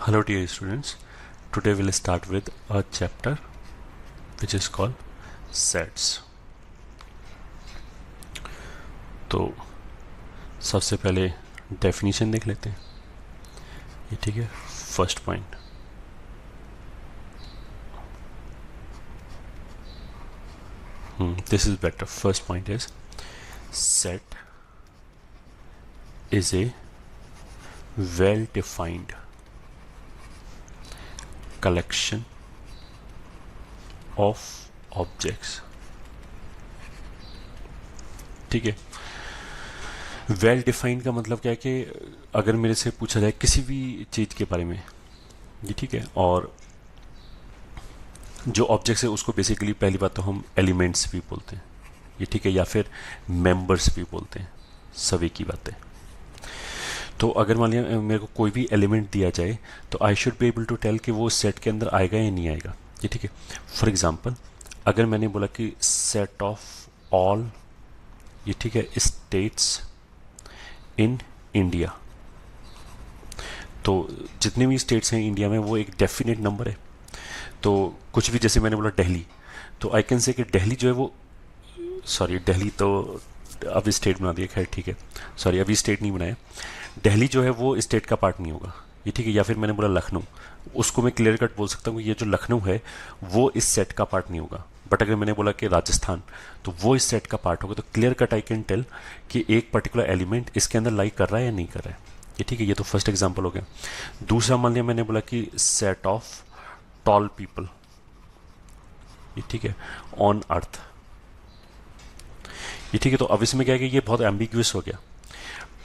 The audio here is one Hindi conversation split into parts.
Hello dear students, today we'll start with a chapter which is called sets. तो सबसे पहले डेफिनेशन देख लेते हैं, ये ठीक है. First point, this is better. First point is set is a well defined collection of objects. ठीक है. वेल डिफाइंड का मतलब क्या है कि अगर मेरे से पूछा जाए किसी भी चीज़ के बारे में, ये ठीक है, और जो ऑब्जेक्ट्स है उसको बेसिकली पहली बात तो हम एलिमेंट्स भी बोलते हैं, ये ठीक है, या फिर मेंबर्स भी बोलते हैं, सभी की बातें. तो अगर मान लिया मेरे को कोई भी एलिमेंट दिया जाए तो I should be able to tell कि वो सेट के अंदर आएगा या नहीं आएगा, ये ठीक है. फॉर एग्जांपल, अगर मैंने बोला कि सेट ऑफ ऑल, ये ठीक है, स्टेट्स इन इंडिया, तो जितने भी स्टेट्स हैं इंडिया में वो एक डेफिनेट नंबर है. तो कुछ भी, जैसे मैंने बोला दिल्ली, तो आई कैन से कि दिल्ली जो है वो, सॉरी दिल्ली तो अभी स्टेट बना दिया, खैर ठीक है, सॉरी अभी स्टेट नहीं बनाया. दिल्ली जो है वो स्टेट का पार्ट नहीं होगा, ये ठीक है. या फिर मैंने बोला लखनऊ, उसको मैं क्लियर कट बोल सकता हूँ कि ये जो लखनऊ है वो इस सेट का पार्ट नहीं होगा. बट अगर मैंने बोला कि राजस्थान, तो वो इस सेट का पार्ट होगा. तो clear cut I can tell कि एक पर्टिकुलर एलिमेंट इसके अंदर लाइक कर रहा है या नहीं कर रहा है, ये ठीक है. ये तो फर्स्ट एग्जाम्पल हो गया. दूसरा मान लिया मैंने बोला कि सेट ऑफ टॉल पीपल, ये ठीक है, ऑन अर्थ, ये ठीक है. तो अब इसमें क्या है कि ये बहुत एम्बिग्यूअस हो गया.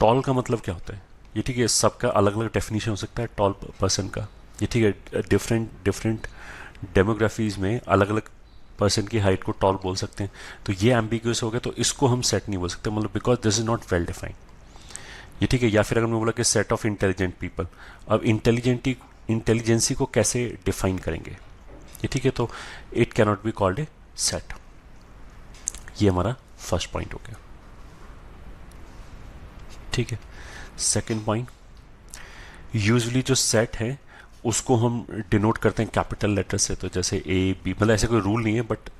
टॉल का मतलब क्या होता है, ये ठीक है, सबका अलग अलग डेफिनेशन हो सकता है टॉल पर्सन का, ये ठीक है. डिफरेंट डेमोग्राफीज में अलग अलग पर्सन की हाइट को टॉल बोल सकते हैं. तो ये एम्बिग्यूअस हो गया, तो इसको हम सेट नहीं बोल सकते, मतलब because this is not well defined, ये ठीक है. या फिर अगर मैं बोला कि सेट ऑफ इंटेलिजेंट पीपल, अब इंटेलिजेंसी को कैसे डिफाइन करेंगे, ये ठीक है. तो it cannot be called a set. ये हमारा फर्स्ट पॉइंट हो गया, ठीक है. सेकंड पॉइंट, यूजुअली जो सेट है उसको हम डिनोट करते हैं कैपिटल लेटर से, तो जैसे ए बी, मतलब ऐसे कोई रूल नहीं है बट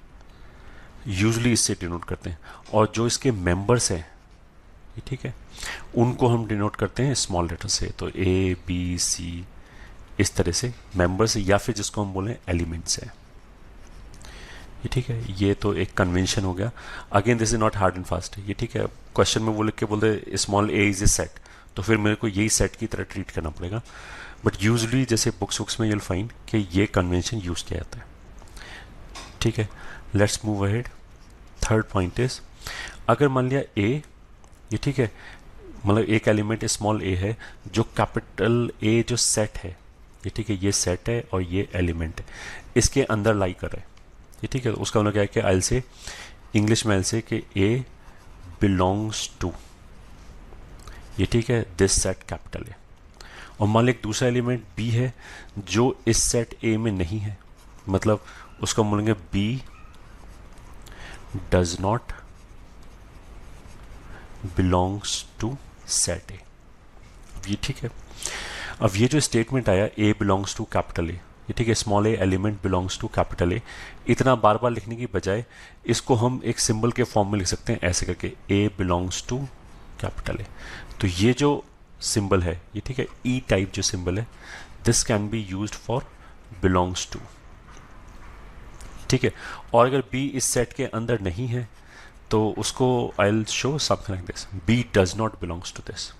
यूजुअली इससे डिनोट करते हैं. और जो इसके मेंबर्स हैं, ये ठीक है, उनको हम डिनोट करते हैं स्मॉल लेटर से, तो ए बी सी, इस तरह से मेंबर्स, या फिर जिसको हम बोलें एलिमेंट्स है, ये ठीक है. ये तो एक कन्वेंशन हो गया. Again this is not hard and fast, ये ठीक है. क्वेश्चन में वो लिख के बोलते small A is a set, तो फिर मेरे को यही सेट की तरह ट्रीट करना पड़ेगा. बट यूजुअली जैसे बुक्स में यूल फाइंड कि ये कन्वेंशन यूज किया जाता है, ठीक है. Let's move ahead. Third point is, अगर मान लिया ए, ये ठीक है, मतलब एक एलिमेंट स्मॉल ए है जो कैपिटल ए जो सेट है, ये ठीक है, ये सेट है और ये एलिमेंट है, इसके अंदर लाई कर रहा है, ये ठीक है. तो उसका मतलब क्या है कि आई से इंग्लिश में आई से कि ए बिलोंग्स टू, ये ठीक है, दिस सेट कैपिटल ए. और मान लो एक दूसरा एलिमेंट बी है जो इस सेट ए में नहीं है, मतलब उसका बोलेंगे B does not belongs to set A. ये ठीक है. अब ये जो स्टेटमेंट आया A belongs to capital A, ये ठीक है, small A element belongs to capital A, इतना बार बार लिखने की बजाय इसको हम एक सिंबल के फॉर्म में लिख सकते हैं, ऐसे करके A belongs to capital A. तो ये जो सिंबल है, ये ठीक है, ई टाइप जो सिंबल है, this can be used for belongs to, ठीक है. और अगर बी इस सेट के अंदर नहीं है तो उसको I will show something like this, B does not belongs to this,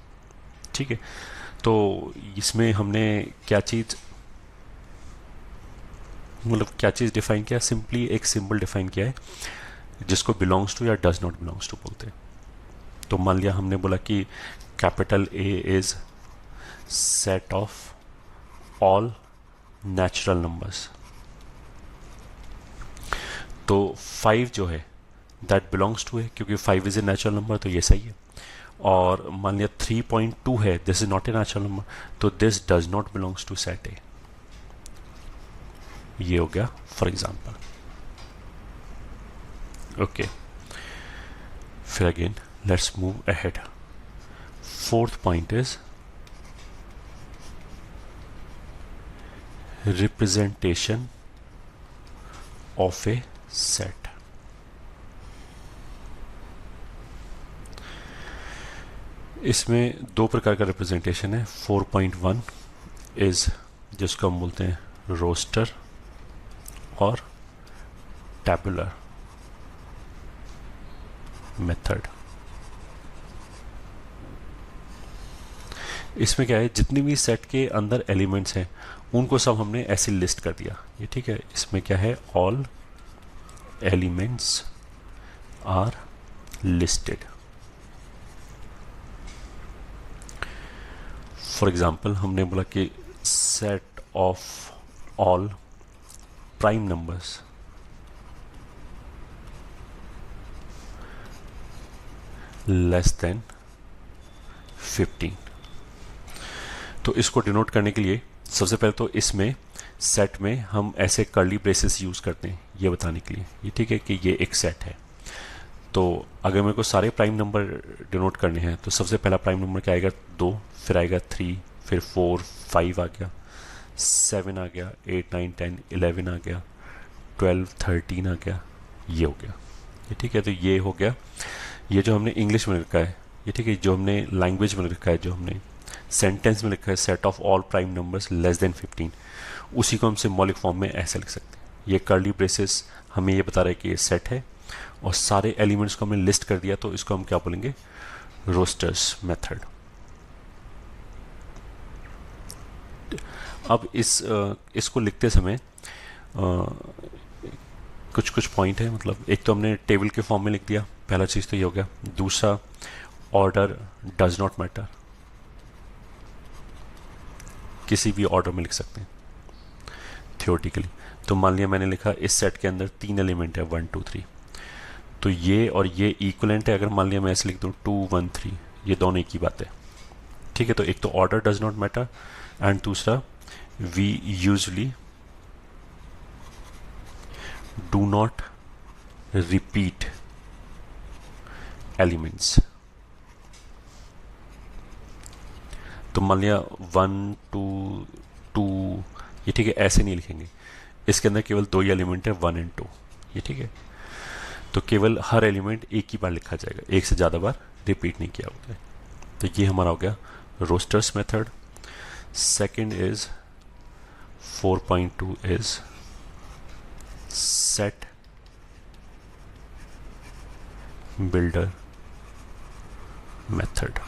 ठीक है. तो इसमें हमने क्या चीज, मतलब क्या चीज डिफाइन किया, सिंपली एक सिंबल डिफाइन किया है जिसको बिलोंग्स टू या डज नॉट बिलोंग्स टू बोलते हैं. तो मान लिया हमने बोला कि capital A is set of all natural numbers, तो 5 जो है दैट बिलोंग्स टू है, क्योंकि 5 इज ए नेचुरल नंबर, तो ये सही है. और मान लिया 3.2 है, this is not a natural number, तो this does not belongs to set A. ये हो गया फॉर एग्जाम्पल, ओके. फिर again let's move ahead. Fourth point is representation of a set. इसमें दो प्रकार का रिप्रेजेंटेशन है। 4.1 इज जिसको हम बोलते हैं रोस्टर और टैबुलर मेथड। इसमें क्या है, जितनी भी सेट के अंदर एलिमेंट्स हैं उनको सब हमने ऐसे लिस्ट कर दिया, ये ठीक है। इसमें क्या है, all elements are listed. For example हमने बोला कि set of all prime numbers less than 15। तो इसको डिनोट करने के लिए सबसे पहले तो इसमें सेट में हम ऐसे कर्ली ब्रेसेस यूज करते हैं ये बताने के लिए, ये ठीक है कि ये एक सेट है। तो अगर मेरे को सारे प्राइम नंबर डिनोट करने हैं तो सबसे पहला प्राइम नंबर क्या आएगा, 2, फिर आएगा 3, फिर 4, 5 आ गया, 7 आ गया, 8, 9, 10, 11 आ गया, 12, 13 आ गया, ये हो गया, ये ठीक है। तो ये हो गया, ये जो हमने इंग्लिश में लिखा है, ये ठीक है, जो हमने लैंग्वेज में लिखा है, जो हमने सेंटेंस में लिखा है set of all prime numbers less than 15, उसी को हम सिंबॉलिक फॉर्म में ऐसे लिख सकते हैं। ये कर्ली ब्रेसेस हमें ये बता रहा है कि ये सेट है और सारे एलिमेंट्स को हमने लिस्ट कर दिया, तो इसको हम क्या बोलेंगे, रोस्टर्स मेथड। अब इसको लिखते समय कुछ कुछ पॉइंट है, मतलब एक तो हमने टेबल के फॉर्म में लिख दिया, पहला चीज़ तो ये हो गया। दूसरा, ऑर्डर डज नॉट मैटर, किसी भी ऑर्डर में लिख सकते हैं थियोरेटिकली। तो मान लिया मैंने लिखा इस सेट के अंदर 3 एलिमेंट है 1, 2, 3, तो ये और ये इक्वलेंट है। अगर मान लिया मैं ऐसे लिख दूँ 2, 1, 3, ये दोनों एक ही बात है, ठीक है। तो एक तो order does not matter and दूसरा we usually do not repeat elements. तो मान लिया 1, 2, 2, ये ठीक है, ऐसे नहीं लिखेंगे। इसके अंदर केवल 2 ही एलिमेंट है, 1 एंड 2, ये ठीक है। तो केवल हर एलिमेंट एक ही बार लिखा जाएगा, एक से ज़्यादा बार रिपीट नहीं किया होता है। तो ये हमारा हो गया rosters method. Second is 4.2 is set builder method,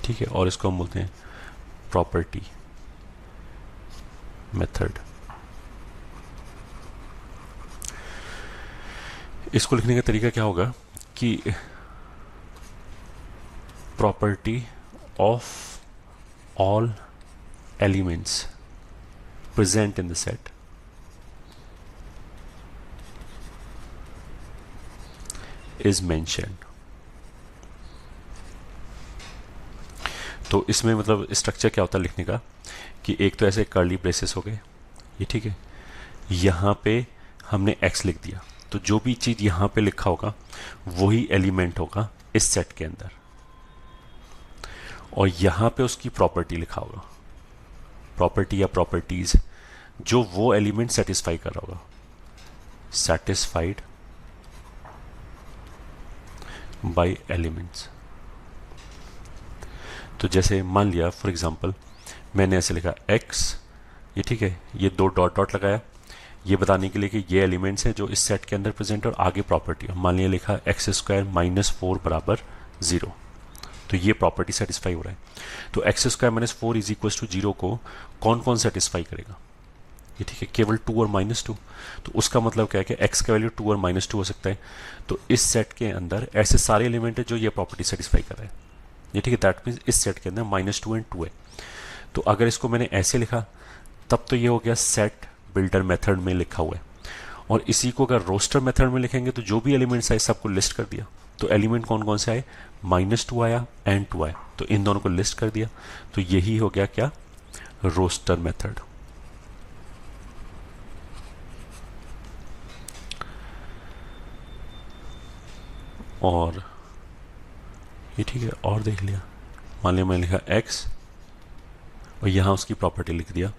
ठीक है। और इसको हम बोलते हैं प्रॉपर्टी मेथड। इसको लिखने का तरीका क्या होगा कि property of all elements present in the set is mentioned. तो इसमें मतलब स्ट्रक्चर क्या होता है लिखने का कि एक तो ऐसे कर्ली ब्रेसेस हो गए, ये ठीक है। यहाँ पे हमने x लिख दिया, तो जो भी चीज़ यहाँ पे लिखा होगा वही एलिमेंट होगा इस सेट के अंदर, और यहाँ पे उसकी प्रॉपर्टी लिखा होगा, प्रॉपर्टी या प्रॉपर्टीज, जो वो एलिमेंट सेटिस्फाई कर रहा होगा, सेटिस्फाइड बाय एलिमेंट्स। तो जैसे मान लिया फॉर एग्जांपल मैंने ऐसे लिखा x, ये ठीक है, ये 2 डॉट डॉट लगाया ये बताने के लिए कि ये एलिमेंट्स हैं जो इस सेट के अंदर प्रेजेंट और आगे प्रॉपर्टी है। मान लिया लिखा x² - 4 बराबर 0, तो ये प्रॉपर्टी सेटिस्फाई हो रहा है। तो x² - 4 इज इक्वल टू 0 को कौन कौन सेटिस्फाई करेगा, ये ठीक है, केवल 2 और -2। तो उसका मतलब क्या है कि x का वैल्यू 2 और -2 हो सकता है। तो इस सेट के अंदर ऐसे सारे एलिमेंट है जो ये प्रॉपर्टी सेटिस्फाई कर रहे हैं, ये ठीक है। दैट मीन्स इस सेट के अंदर -2 एंड 2 है। तो अगर इसको मैंने ऐसे लिखा तब तो ये हो गया सेट बिल्डर मेथड में लिखा हुआ है। और इसी को अगर रोस्टर मेथड में लिखेंगे तो जो भी एलिमेंट्स आए सबको लिस्ट कर दिया। तो एलिमेंट कौन कौन से आए, -2 आया एंड 2 आया, तो इन दोनों को लिस्ट कर दिया। तो यही हो गया क्या, रोस्टर मेथड। और ये ठीक है, और देख लिया, मान लिया मैंने लिखा x और यहाँ उसकी प्रॉपर्टी लिख दिया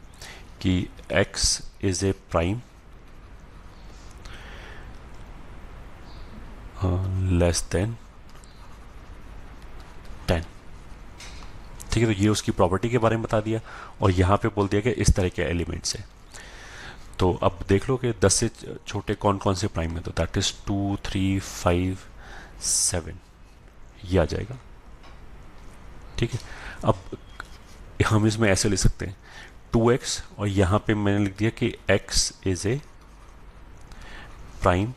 कि x is a prime less than 10। ठीक है, तो ये उसकी प्रॉपर्टी के बारे में बता दिया और यहाँ पे बोल दिया कि इस तरह के एलिमेंट्स है। तो अब देख लो कि 10 से छोटे कौन कौन से प्राइम है, तो दैट इज 2, 3, 5, 7 ये आ जाएगा। ठीक है, अब हम इसमें ऐसे लिख सकते हैं 2x और यहाँ पे मैंने लिख दिया कि x is a prime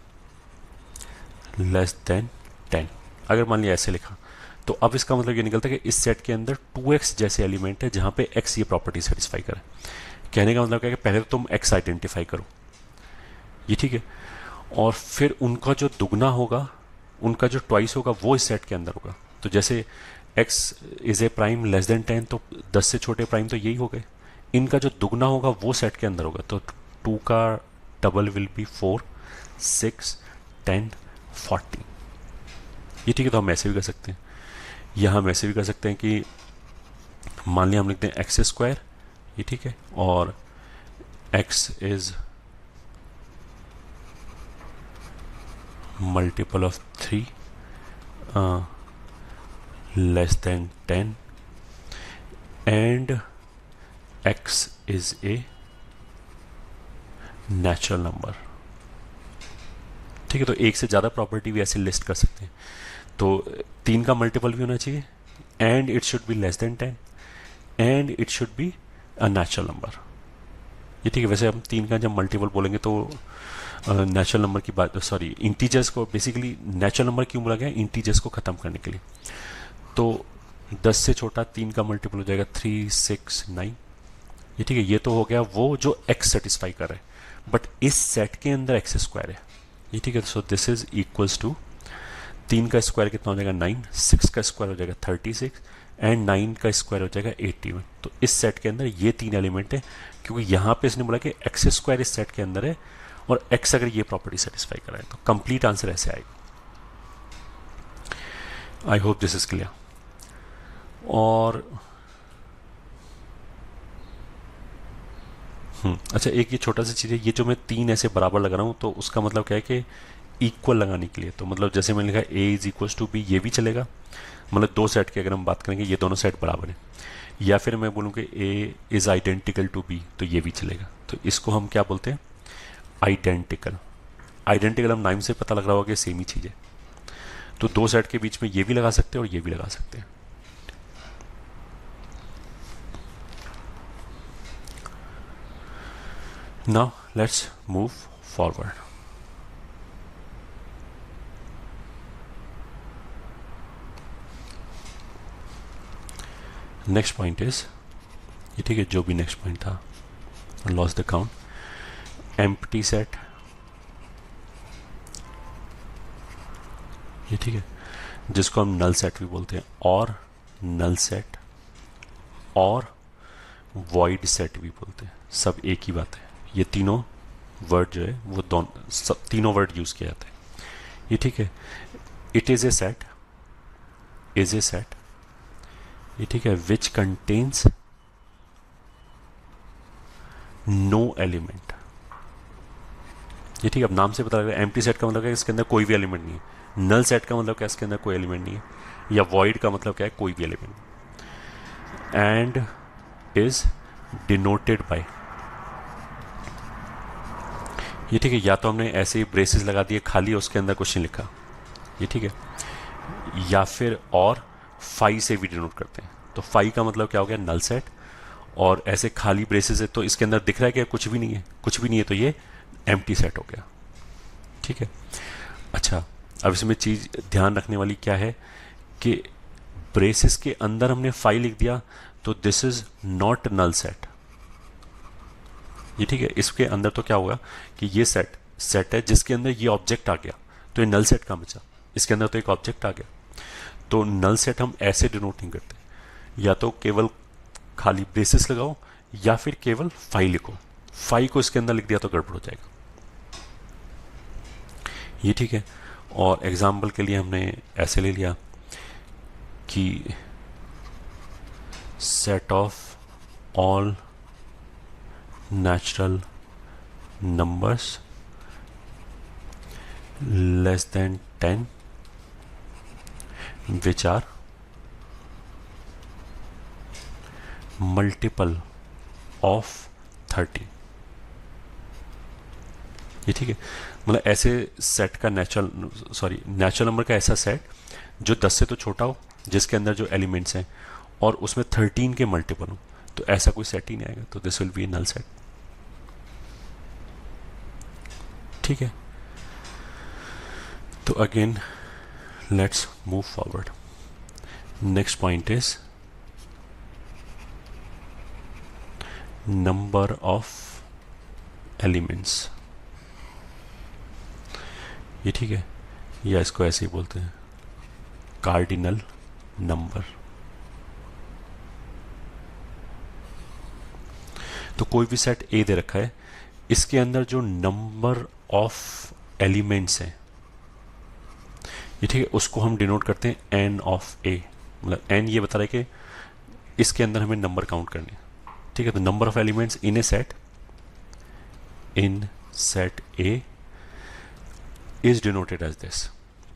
less than 10। अगर मान लिया ऐसे लिखा तो अब इसका मतलब ये निकलता है कि इस सेट के अंदर 2x जैसे एलिमेंट है जहां पे x ये प्रॉपर्टी सेटिस्फाई करे। कहने का मतलब क्या है कि पहले तो तुम x आइडेंटिफाई करो, ये ठीक है, और फिर उनका जो दुगना होगा, उनका जो ट्वाइस होगा वो इस सेट के अंदर होगा। तो जैसे x is a prime less than 10, तो 10 से छोटे प्राइम तो यही हो गए, इनका जो दुगना होगा वो सेट के अंदर होगा। तो 2 का डबल विल बी 4, 6, 10, 40। ये ठीक है, तो हम ऐसे भी कर सकते हैं, या हम ऐसे भी कर सकते हैं कि मान लिया हम लिखते हैं एक्स स्क्वायर, ये ठीक है, और x is multiple of 3 less than 10 and x is a natural number. ठीक है, तो एक से ज़्यादा प्रॉपर्टी भी ऐसे लिस्ट कर सकते हैं। तो 3 का मल्टीपल भी होना चाहिए and it should be less than 10 and it should be a natural number. ये ठीक है, वैसे हम 3 का जब मल्टीपल बोलेंगे तो नेचुरल नंबर की बात, सॉरी इंटीजर्स को, बेसिकली नेचुरल नंबर क्यों बोला गया, इंटीजर्स को ख़त्म करने के लिए। तो 10 से छोटा 3 का मल्टीपल हो जाएगा 3, 6, 9। ये ठीक है, ये तो हो गया वो जो x सेटिस्फाई कर रहा है, बट इस सेट के अंदर x स्क्वायर है। ये ठीक है, so this is equals to 3 का स्क्वायर कितना हो जाएगा 9, 6 का स्क्वायर हो जाएगा 36 एंड 9 का स्क्वायर हो जाएगा 81। तो इस सेट के अंदर ये 3 एलिमेंट है, क्योंकि यहाँ पे इसने बोला कि एक्स स्क्वायर इस सेट के अंदर है और x अगर ये प्रॉपर्टी सेटिस्फाई कराए तो कंप्लीट आंसर ऐसे आएगा। I hope this is clear. और अच्छा, एक ये छोटा सा चीज़ है, ये जो मैं 3 ऐसे बराबर लगा रहा हूँ तो उसका मतलब क्या है कि इक्वल लगाने के लिए, तो मतलब जैसे मैंने लिखा a is equal to B, ये भी चलेगा, मतलब 2 सेट की अगर हम बात करेंगे ये दोनों सेट बराबर है, या फिर मैं बोलूँ कि a is identical to b, तो ये भी चलेगा। तो इसको हम क्या बोलते हैं, आइडेंटिकल। आइडेंटिकल हम नाम से पता लग रहा होगा कि सेम ही चीज़ है, तो 2 सेट के बीच में ये भी लगा सकते हैं और ये भी लगा सकते हैं। Now let's move forward. Next point is, ये ठीक है, जो भी नेक्स्ट पॉइंट था, lost the count, empty set. ये ठीक है, जिसको हम नल सेट भी बोलते हैं, और नल सेट और वॉइड सेट भी बोलते हैं, सब एक ही बात है। ये तीनों वर्ड जो है वो दोनों, सब तीनों वर्ड यूज किए जाते हैं। ये ठीक है, it is a set, is a set, ये ठीक है, विच कंटेन्स नो एलिमेंट। ये ठीक है, अब नाम से पता लग रहा है, एम्प्टी सेट का मतलब क्या है, इसके अंदर कोई भी एलिमेंट नहीं है। नल सेट का मतलब क्या है, इसके अंदर कोई एलिमेंट नहीं है। या वॉइड का मतलब क्या है, कोई भी एलिमेंट नहीं। एंड इज डिनोटेड बाय, ये ठीक है, या तो हमने ऐसे ही ब्रेसेस लगा दिए खाली, उसके अंदर कुछ नहीं लिखा, ये ठीक है, या फिर और फाई से भी डिनोट करते हैं। तो फाई का मतलब क्या हो गया, नल सेट, और ऐसे खाली ब्रेसेस है तो इसके अंदर दिख रहा है कि कुछ भी नहीं है, कुछ भी नहीं है, तो ये एम्प्टी सेट हो गया। ठीक है, अच्छा, अब इसमें चीज़ ध्यान रखने वाली क्या है कि ब्रेसेस के अंदर हमने फाई लिख दिया तो this is not null set. ये ठीक है, इसके अंदर तो क्या होगा कि ये सेट है जिसके अंदर ये ऑब्जेक्ट आ गया, तो ये नल सेट का बचा, इसके अंदर तो एक ऑब्जेक्ट आ गया। तो नल सेट हम ऐसे डिनोट नहीं करते, या तो केवल खाली ब्रेसेस लगाओ या फिर केवल फाई लिखो। फाई को इसके अंदर लिख दिया तो गड़बड़ हो जाएगा। ये ठीक है, और एग्जाम्पल के लिए हमने ऐसे ले लिया कि set of all natural numbers less than 10 which are multiple of 30। ये ठीक है, मतलब ऐसे सेट का नेचुरल नंबर का ऐसा सेट जो 10 से तो छोटा हो, जिसके अंदर जो एलिमेंट्स हैं और उसमें 13 के मल्टीपल हो, तो ऐसा कोई सेट ही नहीं आएगा, तो this will be null set. ठीक है, तो again let's move forward. Next point is number of elements. ये ठीक है, या इसको ऐसे ही बोलते हैं कार्डिनल नंबर। तो कोई भी सेट ए दे रखा है, इसके अंदर जो नंबर ऑफ एलिमेंट्स हैं, ये ठीक है, उसको हम डिनोट करते हैं एन ऑफ ए। मतलब एन ये बता रहा है कि इसके अंदर हमें नंबर काउंट करने हैं। ठीक है, तो number of elements in set A is denoted as this.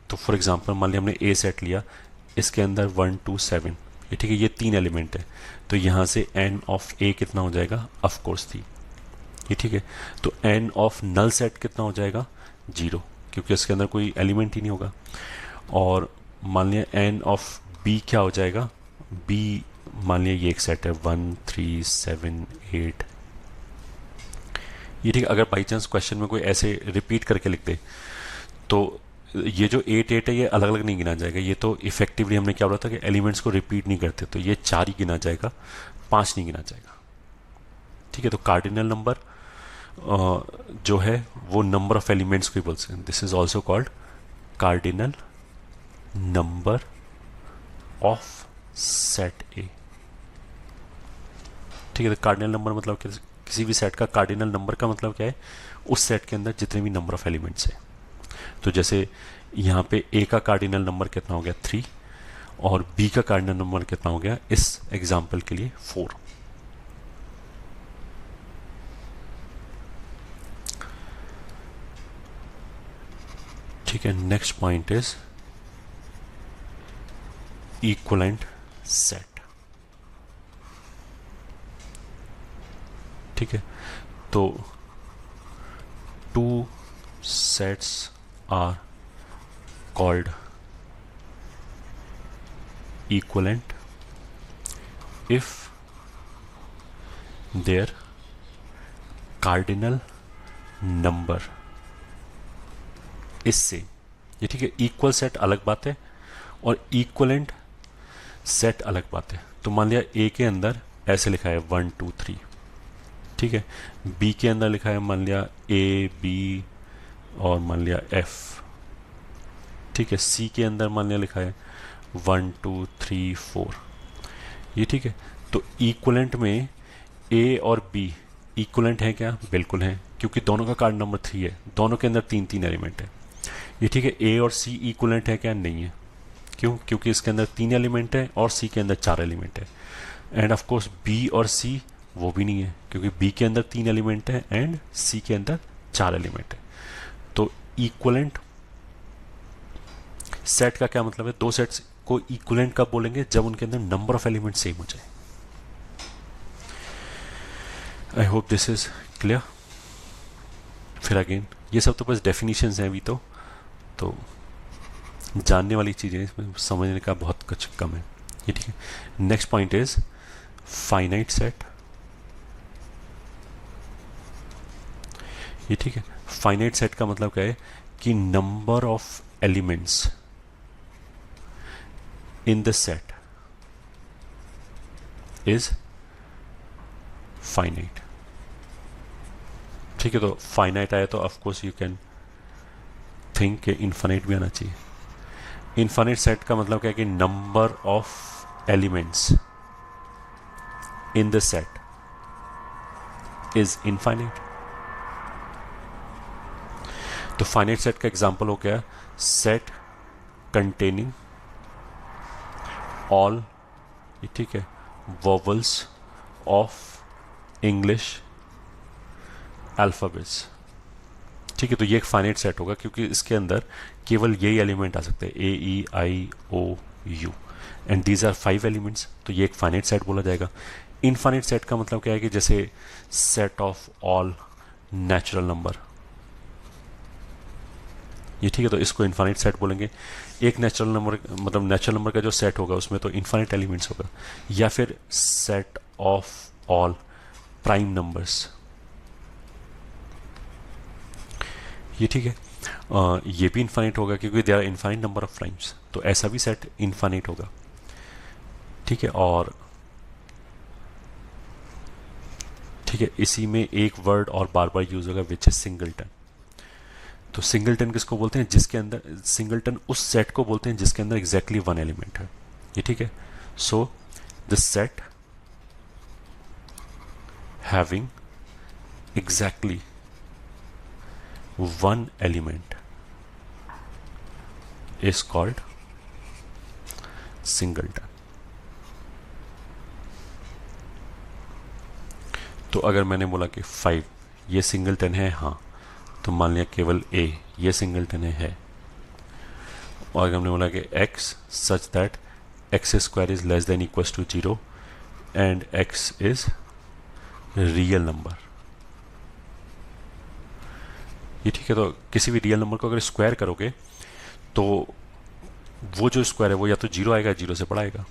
तो फॉर एग्जांपल मान लिया हमने ए सेट लिया, इसके अंदर 1 2 7, ये ठीक है, ये 3 एलिमेंट है, तो यहाँ से एन ऑफ ए कितना हो जाएगा, ऑफ कोर्स 3। ये ठीक है, तो एन ऑफ नल सेट कितना हो जाएगा, 0, क्योंकि इसके अंदर कोई एलिमेंट ही नहीं होगा। और मान लिया एन ऑफ बी क्या हो जाएगा, बी मान लिया ये एक सेट है 1 3 7 8। ये ठीक है, अगर बाई चांस क्वेश्चन में कोई ऐसे रिपीट करके लिख दे तो ये जो 8 8 है ये अलग अलग नहीं गिना जाएगा, ये तो इफेक्टिवली हमने क्या बोला था कि एलिमेंट्स को रिपीट नहीं करते, तो ये 4 ही गिना जाएगा, 5 नहीं गिना जाएगा। ठीक है, तो कार्डिनल नंबर जो है वो नंबर ऑफ एलिमेंट्स को ही बोलते हैं। This is also called cardinal number of set ए। ठीक है, तो कार्डिनल नंबर मतलब किसी भी सेट का कार्डिनल नंबर का मतलब क्या है, उस सेट के अंदर जितने भी नंबर ऑफ एलिमेंट्स हैं। तो जैसे यहाँ पे ए का कार्डिनल नंबर कितना हो गया 3, और बी का कार्डिनल नंबर कितना हो गया इस एग्जाम्पल के लिए 4। ठीक है, next point is equivalent set. ठीक है, तो 2 sets are called equivalent if their cardinal number is same। ये ठीक है, इक्वल सेट अलग बात है और इक्वलेंट सेट अलग बात है। तो मान लिया ए के अंदर ऐसे लिखा है 1 2 3, ठीक है, बी के अंदर लिखा है मान लिया ए बी और मान लिया एफ। ठीक है, सी के अंदर मान लिया लिखा है 1 2 3 4। ये ठीक है, तो इक्वलेंट में ए और बी इक्वलेंट है क्या, बिल्कुल है, क्योंकि दोनों का कार्ड नंबर 3 है, दोनों के अंदर 3 एलिमेंट है। ये ठीक है, ए और सी इक्वलेंट है क्या, नहीं है, क्यों, क्योंकि इसके अंदर 3 एलिमेंट है और सी के अंदर 4 एलिमेंट है। एंड ऑफ कोर्स बी और सी वो भी नहीं है, क्योंकि बी के अंदर 3 एलिमेंट है एंड सी के अंदर 4 एलिमेंट है। तो इक्वलेंट सेट का क्या मतलब है, दो सेट्स को इक्वलेंट कब बोलेंगे, जब उनके अंदर नंबर ऑफ एलिमेंट सेम हो जाए। I hope this is clear. फिर अगेन ये सब तो बस डेफिनेशंस हैं अभी, तो जानने वाली चीजें, इसमें समझने का बहुत कुछ कम है। ये ठीक है, next point is finite set. ये ठीक है, फाइनाइट सेट का मतलब क्या है कि number of elements in the set is finite. ठीक है, तो फाइनाइट आया तो of course you can think कि इनफाइनाइट भी आना चाहिए। इनफाइनाइट सेट का मतलब क्या है कि number of elements in the set is infinite. तो फाइनाइट सेट का एग्जांपल हो गया सेट कंटेनिंग ऑल, ठीक है, वोवल्स ऑफ इंग्लिश अल्फ़ाबेट्स। ठीक है, तो ये एक फाइनाइट सेट होगा क्योंकि इसके अंदर केवल यही एलिमेंट आ सकते हैं, A E I O U, and these are 5 elements, तो ये एक फाइनाइट सेट बोला जाएगा। इनफाइनाइट सेट का मतलब क्या है कि जैसे set of all natural number, ये ठीक है, तो इसको इनफाइनाइट सेट बोलेंगे। एक नेचुरल नंबर मतलब नेचुरल नंबर का जो सेट होगा उसमें तो इनफाइनाइट एलिमेंट्स होगा, या फिर set of all prime numbers, ये ठीक है। ये भी इनफाइनाइट होगा क्योंकि there are infinite number of primes, तो ऐसा भी सेट इनफाइनाइट होगा, ठीक है। और ठीक है, इसी में एक वर्ड और बार बार यूज होगा विच इज सिंगलटन। तो सिंगलटन किसको बोलते हैं, जिसके अंदर सिंगलटन उस सेट को बोलते हैं जिसके अंदर एग्जैक्टली वन एलिमेंट है, ये ठीक है। So the set having exactly one element is called singleton। तो अगर मैंने बोला कि 5 ये सिंगलटन है, हाँ, तो मान लिया केवल a ये सिंगलटन है। और अगर हमने बोला कि x such that x square is less than equals to 0 and x is real number, ये ठीक है। तो किसी भी रियल नंबर को अगर स्क्वायर करोगे तो वो जो स्क्वायर है वो या तो 0 आएगा, 0 से बड़ा आएगा।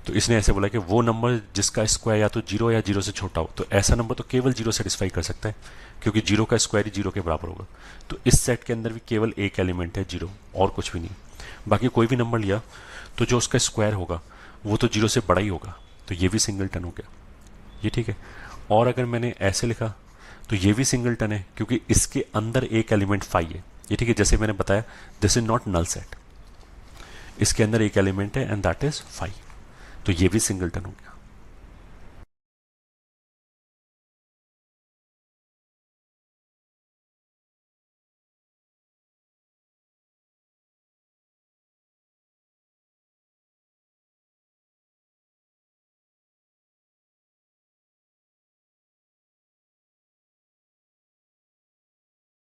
तो इसने ऐसे बोला कि वो नंबर जिसका स्क्वायर या तो 0 या 0 से छोटा हो, तो ऐसा नंबर तो केवल 0 सेटिस्फाई कर सकता है क्योंकि 0 का स्क्वायर ही 0 के बराबर होगा। तो इस सेट के अंदर भी केवल एक एलिमेंट है 0, और कुछ भी नहीं। बाकी कोई भी नंबर लिया तो जो उसका स्क्वायर होगा वो तो 0 से बड़ा ही होगा, तो ये भी सिंगलटन हो गया, ये ठीक है। और अगर मैंने ऐसे लिखा तो ये भी सिंगलटन है क्योंकि इसके अंदर एक एलिमेंट 5 है, ये ठीक है। जैसे मैंने बताया this is not null set, इसके अंदर एक एलिमेंट है एंड दैट इज 5, तो ये भी सिंगलटन हो गया।